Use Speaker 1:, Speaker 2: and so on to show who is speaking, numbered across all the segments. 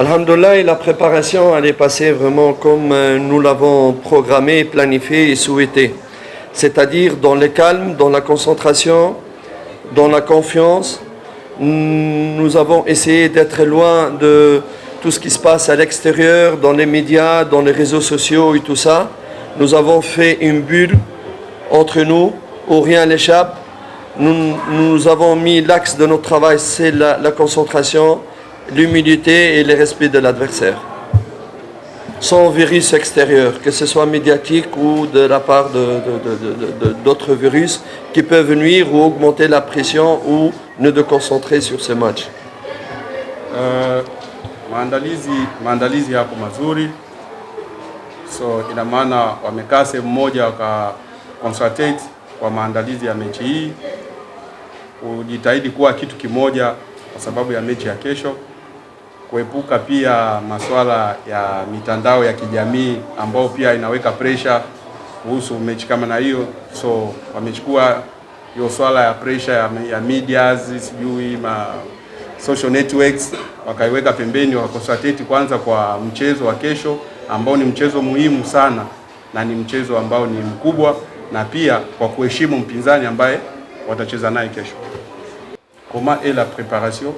Speaker 1: Alhamdulillah, la préparation elle est passée vraiment comme nous l'avons programmé, planifié et souhaité. C'est-à-dire dans le calme, dans la concentration, dans la confiance. Nous avons essayé d'être loin de tout ce qui se passe à l'extérieur, dans les médias, dans les réseaux sociaux et tout ça. Nous avons fait une bulle entre nous où rien n'échappe. Nous avons mis l'axe de notre travail, c'est la concentration, l'humilité et le respect de l'adversaire. Sans virus extérieur, que ce soit médiatique ou de la part d'autres virus qui peuvent nuire ou augmenter la pression ou ne de concentrer sur ce match.
Speaker 2: Maandalizi yako mazuri, so ina maana wamekaa sehemu moja waka concentrate kwa maandalizi ya mechi hii, ujitahidi kuwa kitu kimoja kwa sababu ya mechi ya kesho, kuepuka pia masuala ya mitandao ya kijamii ambao pia inaweka pressure kuhusu mechi kama na hiyo. So wamechukua hiyo swala ya pressure ya medias, sijui social networks, wakaiweka pembeni, wakaconcentrate kwanza kwa mchezo wa kesho ambao ni mchezo muhimu sana na ni mchezo ambao ni mkubwa, na pia kwa kuheshimu mpinzani ambaye watacheza naye kesho. Comment est la préparation?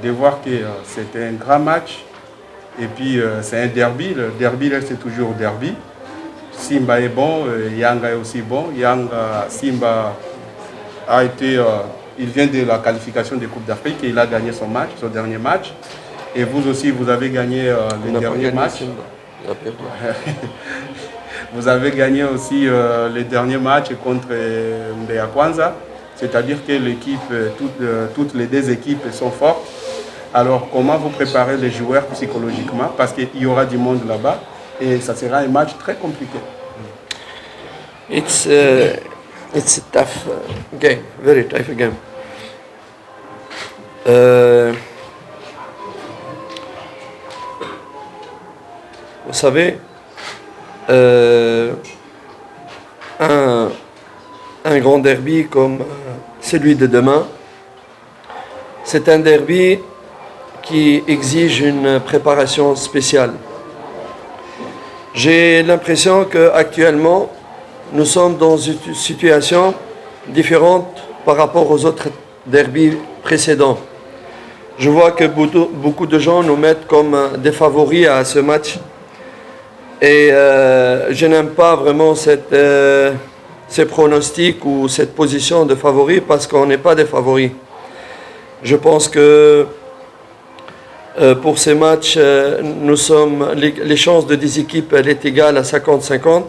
Speaker 2: De voir que c'est un grand match et puis c'est un derby. Le derby c'est toujours derby. Simba est bon, Yanga est aussi bon. Simba a été, il vient de la qualification des Coupes d'Afrique et il a gagné son dernier match. Et vous aussi, vous avez gagné le dernier match. Vous avez gagné aussi le dernier match contre Mbeya Kwanza. C'est-à-dire que l'équipe, toutes les deux équipes sont fortes. Alors, comment vous préparez les joueurs psychologiquement? Parce qu'il y aura du monde là-bas et ça sera un match très compliqué.
Speaker 1: It's a tough game, very tough game. Vous savez, un grand derby comme celui de demain, c'est un derby qui exige une préparation spéciale. J'ai l'impression qu'actuellement, nous sommes dans une situation différente par rapport aux autres derbys précédents. Je vois que beaucoup de gens nous mettent comme des favoris à ce match. Et je n'aime pas vraiment ces pronostics ou cette position de favori parce qu'on n'est pas des favoris. Je pense que pour ces matchs, les chances de 10 équipes elles est égale à 50-50.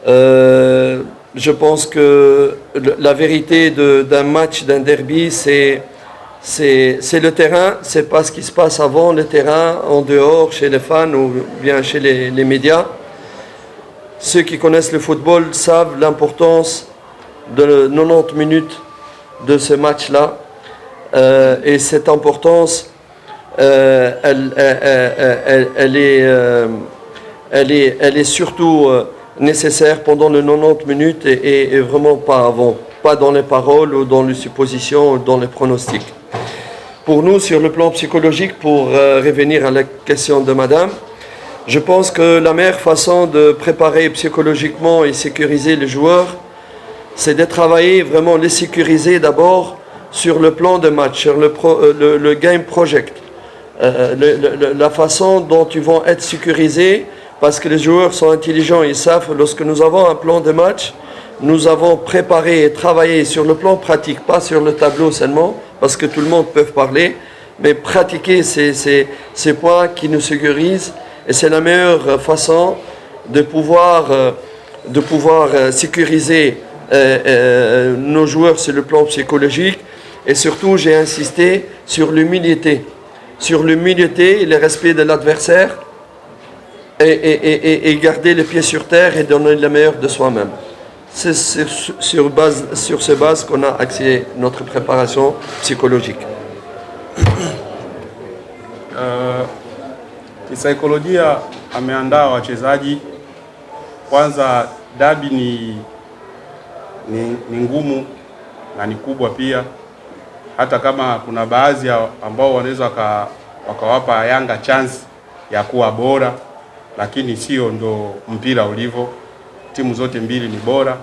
Speaker 1: Je pense que la vérité d'un match, d'un derby, c'est le terrain, c'est pas ce qui se passe avant le terrain, en dehors, chez les fans ou bien chez les médias. Ceux qui connaissent le football savent l'importance de 90 minutes de ce match-là. Et cette importance, elle est surtout nécessaire pendant les 90 minutes et vraiment pas avant, pas dans les paroles ou dans les suppositions ou dans les pronostics. Pour nous, sur le plan psychologique, pour revenir à la question de madame, je pense que la meilleure façon de préparer psychologiquement et sécuriser les joueurs, c'est de travailler vraiment les sécuriser d'abord sur le plan de match, sur le game project, la façon dont ils vont être sécurisés, parce que les joueurs sont intelligents, ils savent, lorsque nous avons un plan de match, nous avons préparé et travaillé sur le plan pratique, pas sur le tableau seulement, parce que tout le monde peut parler, mais pratiquer ces points qui nous sécurisent, et c'est la meilleure façon de pouvoir sécuriser nos joueurs sur le plan psychologique. Et surtout, j'ai insisté sur l'humilité et le respect de l'adversaire et garder les pieds sur terre et donner le meilleur de soi-même. C'est sur ces bases qu'on a axé notre préparation psychologique.
Speaker 2: Kisaikolojia ameandaa wachezaji. Kwanza dabi ni ngumu na ni kubwa pia. hata kama kuna baadhi ambao wanaweza wakawapa Yanga chance ya kuwa bora, lakini sio ndo mpira ulivyo. Timu zote mbili ni bora,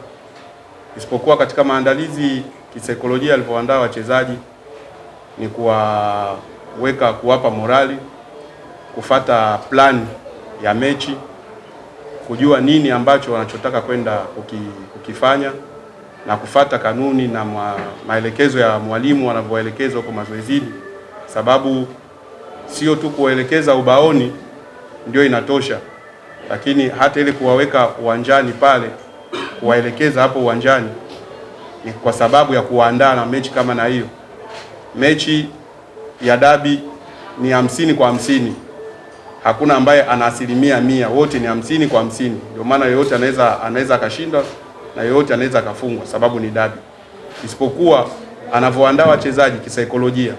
Speaker 2: isipokuwa katika maandalizi kisaikolojia alivyoandaa wachezaji ni kuwapa morali, kufata plan ya mechi, kujua nini ambacho wanachotaka kwenda kukifanya na kufata kanuni na maelekezo ya mwalimu anavyoelekeza huko mazoezini, sababu sio tu kuwaelekeza ubaoni ndio inatosha, lakini hata ile kuwaweka uwanjani pale, kuwaelekeza hapo uwanjani ni kwa sababu ya kuandaa na mechi kama na hiyo. Mechi ya dabi ni 50 kwa 50. Hakuna ambaye ana 100%, wote ni 50 kwa 50. Ndio maana yoyote anaweza akashinda na yoyote anaweza akafungwa, sababu ni dabi. Isipokuwa anavyoandaa wachezaji kisaikolojia,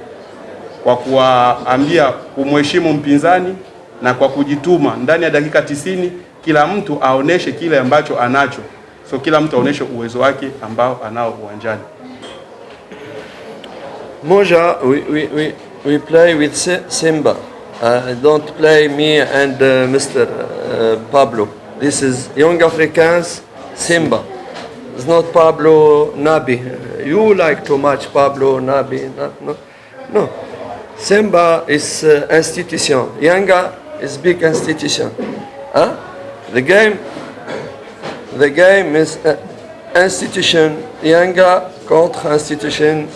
Speaker 2: kwa kuwaambia kumheshimu mpinzani na kwa kujituma ndani ya dakika 90 kila mtu aoneshe kile ambacho anacho. So kila mtu aoneshe uwezo wake ambao anao uwanjani.
Speaker 1: Moja, we play with Simba. Don't play me and Mr. Pablo. This is Young Africans Simba. It's not Pablo Nabi. You like too much Pablo Nabi. No. Simba is institution. Yanga is big institution. Huh? The game is institution Yanga contre institution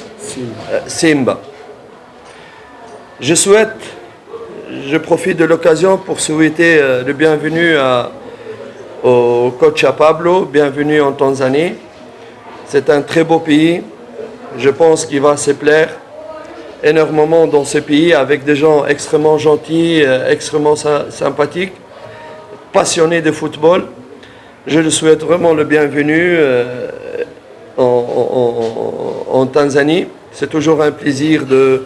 Speaker 1: Simba. Je profite de l'occasion pour souhaiter le bienvenue au coach Pablo, bienvenue en Tanzanie. C'est un très beau pays. Je pense qu'il va se plaire énormément dans ce pays avec des gens extrêmement gentils, extrêmement sympathiques, passionnés de football. Je lui souhaite vraiment le bienvenu en Tanzanie. C'est toujours un plaisir de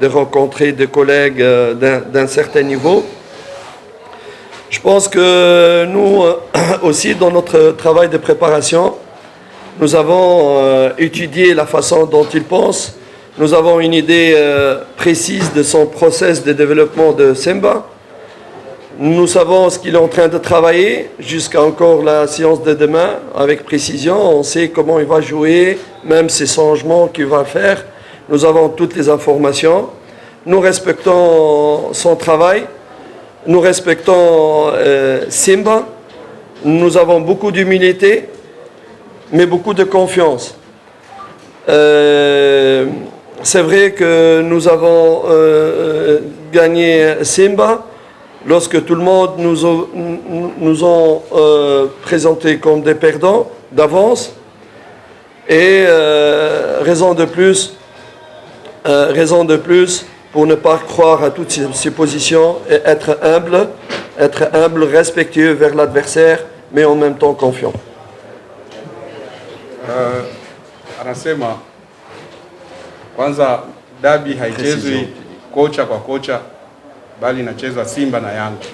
Speaker 1: rencontrer des collègues d'un certain niveau. Je pense que nous aussi, dans notre travail de préparation, nous avons étudié la façon dont il pense. Nous avons une idée précise de son process de développement de Simba. Nous savons ce qu'il est en train de travailler jusqu'à encore la séance de demain avec précision. On sait comment il va jouer, même ces changements qu'il va faire. Nous avons toutes les informations. Nous respectons son travail. Nous respectons Simba. Nous avons beaucoup d'humilité, mais beaucoup de confiance. C'est vrai que nous avons gagné Simba lorsque tout le monde nous ont présenté comme des perdants d'avance. Et raison de plus pour ne pas croire à toutes ces positions et être humble, respectueux vers l'adversaire, mais en même temps confiant.
Speaker 2: Anasema kwanza dabi haichezwi kocha kwa kocha, bali inachezwa Simba na Yanga.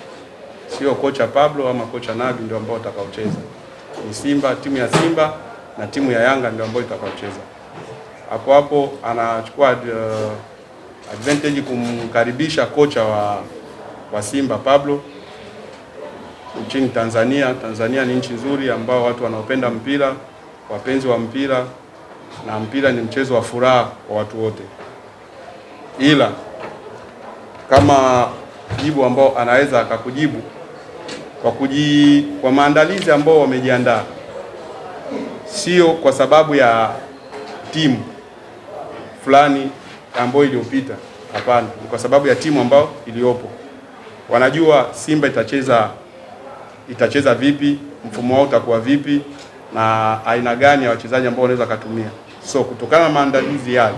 Speaker 2: Sio kocha Pablo ama kocha Nabi ndio ambao watakaocheza. Ni Simba, timu ya Simba na timu ya Yanga ndio ambao itakaocheza. Hapo anachukua advantage kumkaribisha kocha wa Simba Pablo nchini Tanzania. Tanzania ni nchi nzuri ambao watu wanaopenda mpira, wapenzi wa mpira, na mpira ni mchezo wa furaha kwa watu wote. Ila kama jibu ambao anaweza akakujibu kwa maandalizi ambao wamejiandaa, sio kwa sababu ya timu fulani ambayo iliyopita. Hapana, ni kwa sababu ya timu ambayo iliyopo. Wanajua Simba itacheza vipi, mfumo wao utakuwa vipi, na aina gani ya wachezaji ambao wanaweza kutumia. So kutokana na maandalizi yale,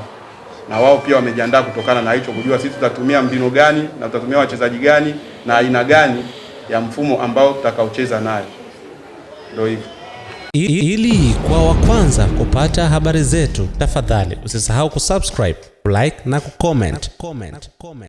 Speaker 2: na wao pia wamejiandaa kutokana na hicho, kujua sisi tutatumia mbinu gani na tutatumia wachezaji gani na aina gani ya mfumo ambao tutakaocheza nayo. Ndio hivyo.
Speaker 3: Ili kwa wa kwanza kupata habari zetu, tafadhali usisahau kusubscribe, like na kucomment.